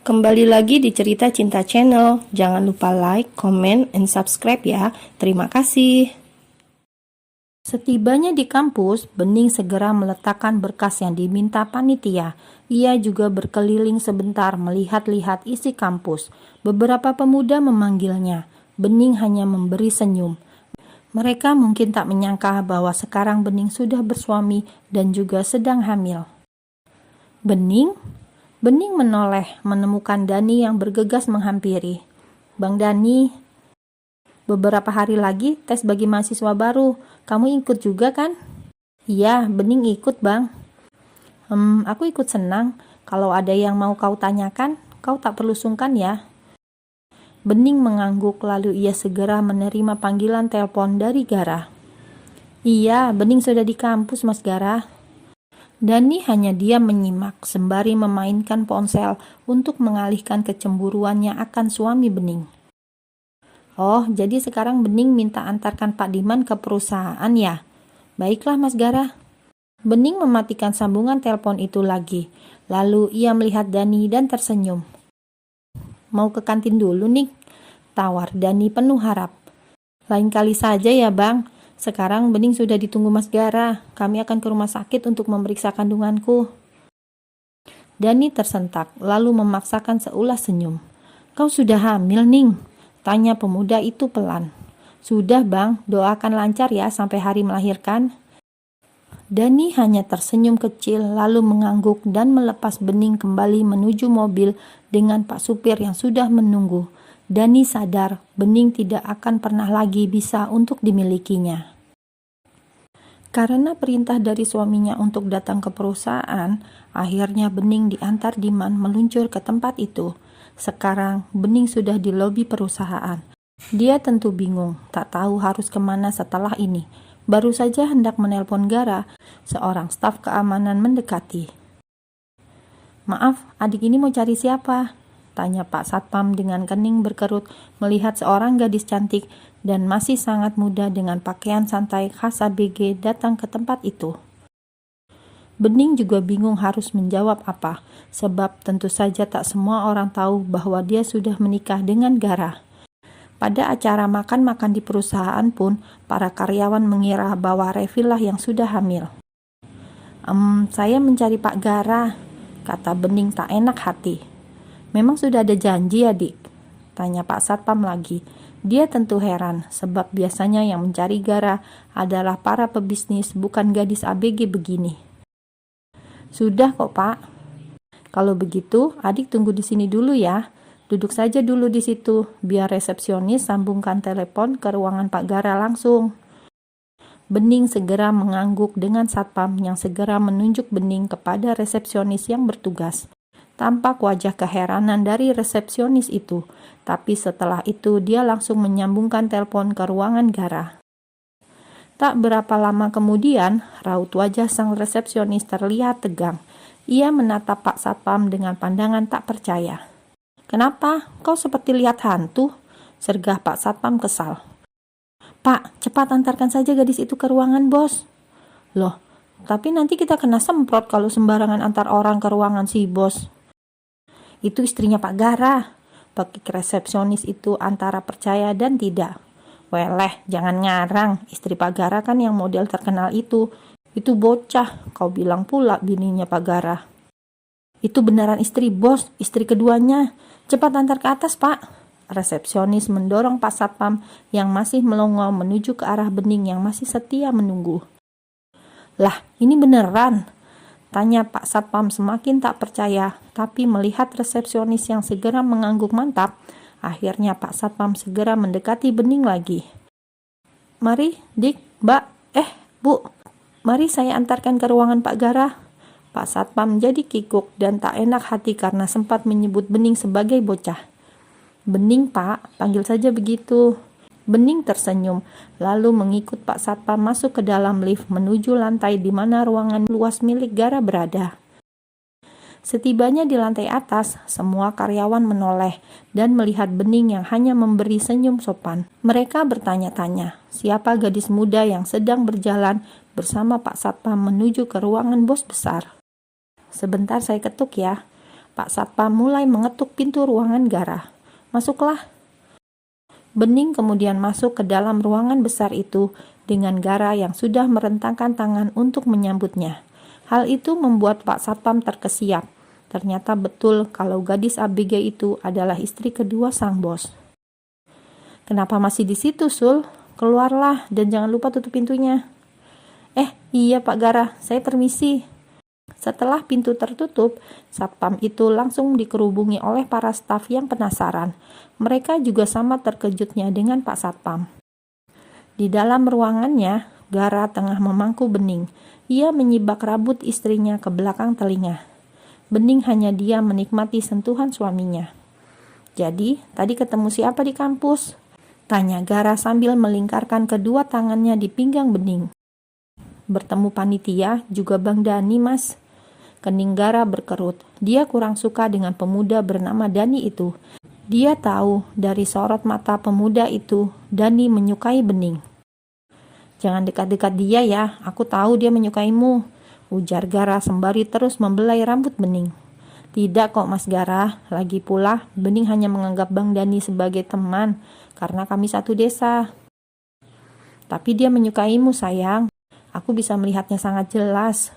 Kembali lagi di Cerita Cinta Channel. Jangan lupa like, comment, and subscribe ya. Terima kasih. Setibanya di kampus, Bening segera meletakkan berkas yang diminta panitia. Ia juga berkeliling sebentar melihat-lihat isi kampus. Beberapa pemuda memanggilnya. Bening hanya memberi senyum. Mereka mungkin tak menyangka bahwa sekarang Bening sudah bersuami dan juga sedang hamil. Bening? Bening menoleh menemukan Dani yang bergegas menghampiri. Bang Dani, beberapa hari lagi tes bagi mahasiswa baru. Kamu ikut juga kan? Iya, Bening ikut bang. Aku ikut senang. Kalau ada yang mau kau tanyakan, kau tak perlu sungkan ya. Bening mengangguk lalu ia segera menerima panggilan telepon dari Gara. Iya, Bening sudah di kampus Mas Gara. Dani hanya diam menyimak sembari memainkan ponsel untuk mengalihkan kecemburuannya akan suami Bening. Oh, jadi sekarang Bening minta antarkan Pak Diman ke perusahaan ya? Baiklah Mas Gara. Bening mematikan sambungan telepon itu lagi. Lalu ia melihat Dani dan tersenyum. Mau ke kantin dulu nih? Tawar Dani penuh harap. Lain kali saja ya bang. Sekarang Bening sudah ditunggu Mas Gara. Kami akan ke rumah sakit untuk memeriksa kandunganku. Dani tersentak, lalu memaksakan seulas senyum. Kau sudah hamil, Ning? Tanya pemuda itu pelan. Sudah bang, doakan lancar ya sampai hari melahirkan. Dani hanya tersenyum kecil lalu mengangguk dan melepas Bening kembali menuju mobil dengan Pak Supir yang sudah menunggu. Dani sadar Bening tidak akan pernah lagi bisa untuk dimilikinya. Karena perintah dari suaminya untuk datang ke perusahaan, akhirnya Bening diantar Diman meluncur ke tempat itu. Sekarang Bening sudah di lobi perusahaan. Dia tentu bingung, tak tahu harus kemana setelah ini. Baru saja hendak menelpon Gara, seorang staf keamanan mendekati. Maaf, adik ini mau cari siapa? Tanya Pak Satpam dengan kening berkerut melihat seorang gadis cantik dan masih sangat muda dengan pakaian santai khas ABG datang ke tempat itu. Bening juga bingung harus menjawab apa, sebab tentu saja tak semua orang tahu bahwa dia sudah menikah dengan Gara. Pada acara makan-makan di perusahaan pun, para karyawan mengira bahwa Revi lah yang sudah hamil. Saya mencari Pak Gara, kata Bening tak enak hati. Memang sudah ada janji ya, Dik? Tanya Pak Satpam lagi. Dia tentu heran, sebab biasanya yang mencari Gara adalah para pebisnis, bukan gadis ABG begini. Sudah kok, Pak. Kalau begitu, adik tunggu di sini dulu ya. Duduk saja dulu di situ, biar resepsionis sambungkan telepon ke ruangan Pak Gara langsung. Bening segera mengangguk dengan Satpam yang segera menunjuk Bening kepada resepsionis yang bertugas. Tampak wajah keheranan dari resepsionis itu, tapi setelah itu dia langsung menyambungkan telepon ke ruangan Gara. Tak berapa lama kemudian, raut wajah sang resepsionis terlihat tegang. Ia menatap Pak Satpam dengan pandangan tak percaya. Kenapa? Kau seperti lihat hantu? Sergah Pak Satpam kesal. Pak, cepat antarkan saja gadis itu ke ruangan bos. Loh, tapi nanti kita kena semprot kalau sembarangan antar orang ke ruangan si bos. Itu istrinya Pak Gara. Bagi resepsionis itu antara percaya dan tidak. Weleh, jangan ngarang. Istri Pak Gara kan yang model terkenal itu. Itu bocah. Kau bilang pula bininya Pak Gara. Itu beneran istri bos, istri keduanya. Cepat antar ke atas, Pak. Resepsionis mendorong Pak Satpam yang masih melongo menuju ke arah Bening yang masih setia menunggu. Lah, ini beneran? Tanya Pak Satpam semakin tak percaya, tapi melihat resepsionis yang segera mengangguk mantap, akhirnya Pak Satpam segera mendekati Bening lagi. Mari, Dik, Mbak, Bu, mari saya antarkan ke ruangan Pak Gara. Pak Satpam jadi kikuk dan tak enak hati karena sempat menyebut Bening sebagai bocah. Bening, Pak, panggil saja begitu. Bening tersenyum, lalu mengikut Pak Satpam masuk ke dalam lift menuju lantai di mana ruangan luas milik Gara berada. Setibanya di lantai atas, semua karyawan menoleh dan melihat Bening yang hanya memberi senyum sopan. Mereka bertanya-tanya, siapa gadis muda yang sedang berjalan bersama Pak Satpam menuju ke ruangan bos besar. Sebentar saya ketuk ya. Pak Satpam mulai mengetuk pintu ruangan Gara. "Masuklah." Bening kemudian masuk ke dalam ruangan besar itu dengan Gara yang sudah merentangkan tangan untuk menyambutnya. Hal itu membuat Pak Satpam terkesiap. Ternyata betul kalau gadis ABG itu adalah istri kedua sang bos. "Kenapa masih di situ, Sul? Keluarlah dan jangan lupa tutup pintunya." Iya Pak Gara, saya permisi." Setelah pintu tertutup, Satpam itu langsung dikerubungi oleh para staf yang penasaran. Mereka juga sama terkejutnya dengan Pak Satpam. Di dalam ruangannya, Gara tengah memangku Bening. Ia menyibak rambut istrinya ke belakang telinga. Bening hanya diam menikmati sentuhan suaminya. "Jadi, tadi ketemu siapa di kampus?" tanya Gara sambil melingkarkan kedua tangannya di pinggang Bening. "Bertemu panitia, juga Bang Dani, Mas." Kening Gara berkerut. Dia kurang suka dengan pemuda bernama Dani itu. Dia tahu dari sorot mata pemuda itu, Dani menyukai Bening. "Jangan dekat-dekat dia ya, aku tahu dia menyukaimu," ujar Gara sembari terus membelai rambut Bening. "Tidak kok Mas Gara, lagi pula Bening hanya menganggap Bang Dani sebagai teman karena kami satu desa." "Tapi dia menyukaimu sayang, aku bisa melihatnya sangat jelas."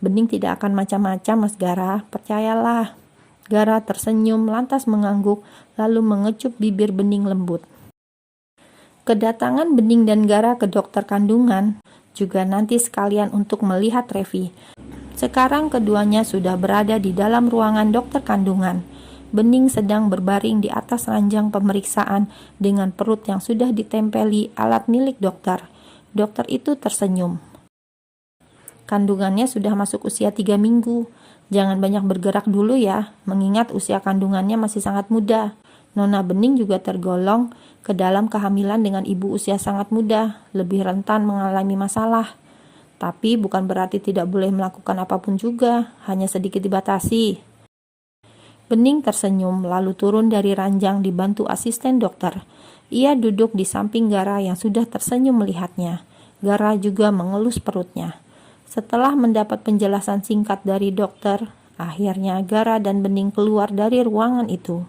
"Bening tidak akan macam-macam Mas Gara, percayalah." Gara tersenyum lantas mengangguk lalu mengecup bibir Bening lembut. Kedatangan Bening dan Gara ke dokter kandungan juga nanti sekalian untuk melihat Revi. Sekarang keduanya sudah berada di dalam ruangan dokter kandungan. Bening sedang berbaring di atas ranjang pemeriksaan dengan perut yang sudah ditempeli alat milik dokter. Dokter itu tersenyum. "Kandungannya sudah masuk usia 3 minggu. Jangan banyak bergerak dulu ya, mengingat usia kandungannya masih sangat muda." Nona Bening juga tergolong ke dalam kehamilan dengan ibu usia sangat muda, lebih rentan mengalami masalah. Tapi bukan berarti tidak boleh melakukan apapun juga, hanya sedikit dibatasi. Bening tersenyum lalu turun dari ranjang dibantu asisten dokter. Ia duduk di samping Gara yang sudah tersenyum melihatnya. Gara juga mengelus perutnya. Setelah mendapat penjelasan singkat dari dokter, akhirnya Gara dan Bening keluar dari ruangan itu.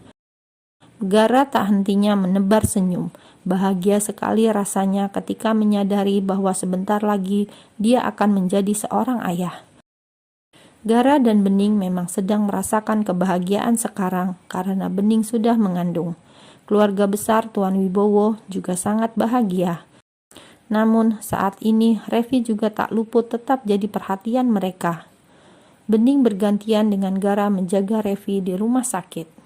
Gara tak hentinya menebar senyum. Bahagia sekali rasanya ketika menyadari bahwa sebentar lagi dia akan menjadi seorang ayah. Gara dan Bening memang sedang merasakan kebahagiaan sekarang karena Bening sudah mengandung. Keluarga besar Tuan Wibowo juga sangat bahagia. Namun saat ini Revi juga tak luput tetap jadi perhatian mereka. Bening bergantian dengan Gara menjaga Revi di rumah sakit.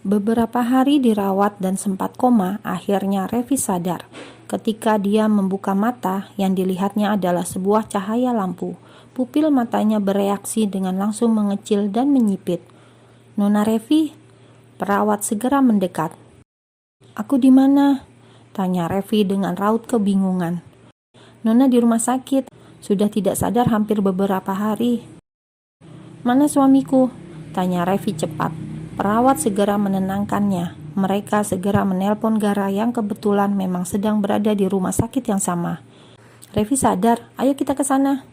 Beberapa hari dirawat dan sempat koma, akhirnya Revi sadar. Ketika dia membuka mata, yang dilihatnya adalah sebuah cahaya lampu. Pupil matanya bereaksi dengan langsung mengecil dan menyipit. "Nona Revi?" Perawat segera mendekat. "Aku di mana?" tanya Revi dengan raut kebingungan. "Nona di rumah sakit, sudah tidak sadar hampir beberapa hari." "Mana suamiku?" tanya Revi cepat. Perawat segera menenangkannya. Mereka segera menelpon Gara yang kebetulan memang sedang berada di rumah sakit yang sama. "Revi sadar, ayo kita ke sana."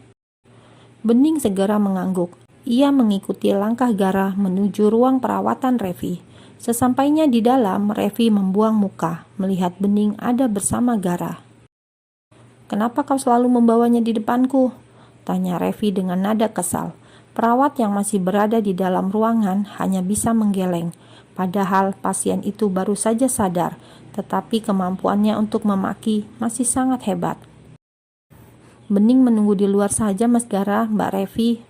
Bening segera mengangguk. Ia mengikuti langkah Gara menuju ruang perawatan Revi. Sesampainya di dalam, Revi membuang muka melihat Bening ada bersama Gara. "Kenapa kau selalu membawanya di depanku?" tanya Revi dengan nada kesal. Perawat yang masih berada di dalam ruangan hanya bisa menggeleng. Padahal pasien itu baru saja sadar, tetapi kemampuannya untuk memaki masih sangat hebat. "Bening menunggu di luar saja Mas Gara, Mbak Revi."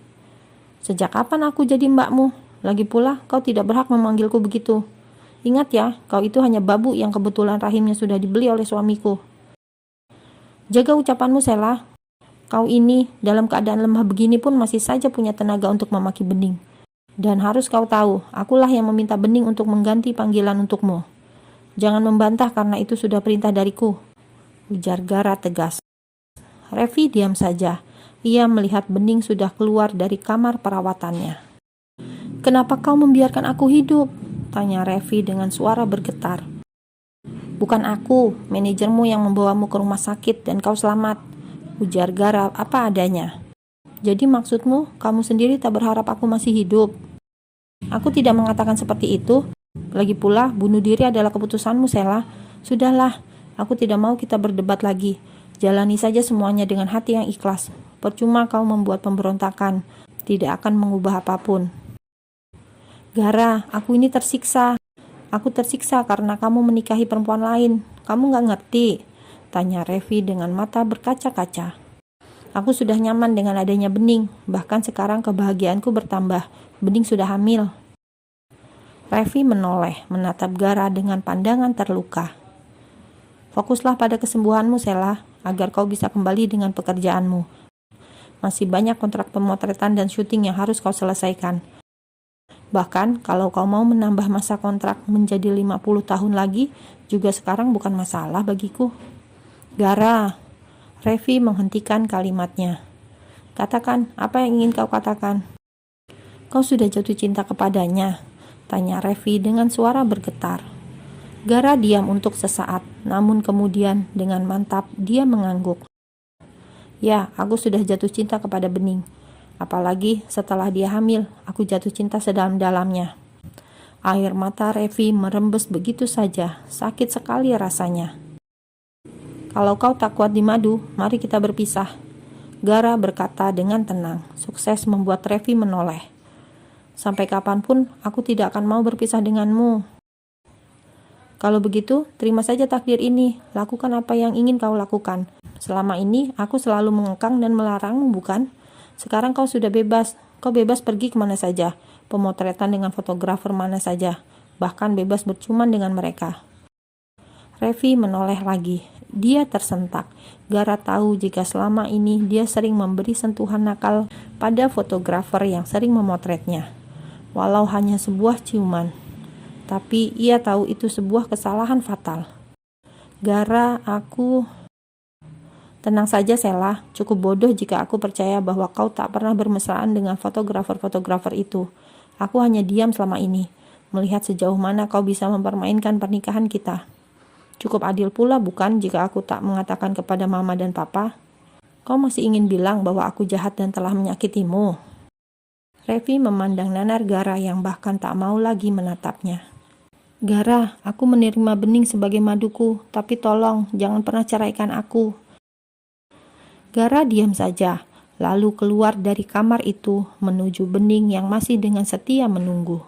"Sejak kapan aku jadi mbakmu? Lagi pula kau tidak berhak memanggilku begitu. Ingat ya, kau itu hanya babu yang kebetulan rahimnya sudah dibeli oleh suamiku." "Jaga ucapanmu Sela. Kau ini dalam keadaan lemah begini pun masih saja punya tenaga untuk memaki Bening. Dan harus kau tahu, akulah yang meminta Bening untuk mengganti panggilan untukmu. Jangan membantah karena itu sudah perintah dariku," ujar Gara tegas. Revi diam saja. Ia melihat Bening sudah keluar dari kamar perawatannya. "Kenapa kau membiarkan aku hidup?" tanya Revi dengan suara bergetar. "Bukan aku, manajermu yang membawamu ke rumah sakit dan kau selamat," ujar Gara apa adanya. "Jadi maksudmu, kamu sendiri tak berharap aku masih hidup?" Aku tidak mengatakan seperti itu. Lagi pula, bunuh diri adalah keputusanmu, Sela. Sudahlah, aku tidak mau kita berdebat lagi. Jalani saja semuanya dengan hati yang ikhlas. Percuma kau membuat pemberontakan. Tidak akan mengubah apapun. Gara, aku ini tersiksa. Aku tersiksa karena kamu menikahi perempuan lain. Kamu gak ngerti? Tanya Revi dengan mata berkaca-kaca. Aku sudah nyaman dengan adanya Bening. Bahkan sekarang kebahagiaanku bertambah. Bening sudah hamil. Revi menoleh, menatap Gara dengan pandangan terluka. Fokuslah pada kesembuhanmu, Sela, agar kau bisa kembali dengan pekerjaanmu. Masih banyak kontrak pemotretan dan syuting yang harus kau selesaikan. Bahkan, kalau kau mau menambah masa kontrak menjadi 50 tahun lagi, juga sekarang bukan masalah bagiku. Gara, Revi menghentikan kalimatnya. Katakan, apa yang ingin kau katakan? Kau sudah jatuh cinta kepadanya? Tanya Revi dengan suara bergetar. Gara diam untuk sesaat, namun kemudian dengan mantap dia mengangguk. Ya, aku sudah jatuh cinta kepada Bening. Apalagi setelah dia hamil, aku jatuh cinta sedalam-dalamnya. Air mata Revi merembes begitu saja, sakit sekali rasanya. Kalau kau tak kuat di madu, mari kita berpisah. Gara berkata dengan tenang, sukses membuat Revi menoleh. Sampai kapanpun, aku tidak akan mau berpisah denganmu. Kalau begitu, terima saja takdir ini. Lakukan apa yang ingin kau lakukan. Selama ini, aku selalu mengekang dan melarangmu, bukan? Sekarang kau sudah bebas. Kau bebas pergi kemana saja. Pemotretan dengan fotografer mana saja. Bahkan bebas bercuman dengan mereka. Revi menoleh lagi. Dia tersentak. Gara tahu jika selama ini dia sering memberi sentuhan nakal pada fotografer yang sering memotretnya. Walau hanya sebuah ciuman. Tapi ia tahu itu sebuah kesalahan fatal. Gara, aku... Tenang saja, Sela. Cukup bodoh jika aku percaya bahwa kau tak pernah bermesraan dengan fotografer-fotografer itu. Aku hanya diam selama ini, melihat sejauh mana kau bisa mempermainkan pernikahan kita. Cukup adil pula bukan jika aku tak mengatakan kepada mama dan papa? Kau masih ingin bilang bahwa aku jahat dan telah menyakitimu? Revi memandang nanar Gara yang bahkan tak mau lagi menatapnya. Gara, aku menerima Bening sebagai maduku, tapi tolong jangan pernah ceraikan aku. Gara diam saja, lalu keluar dari kamar itu menuju Bening yang masih dengan setia menunggu.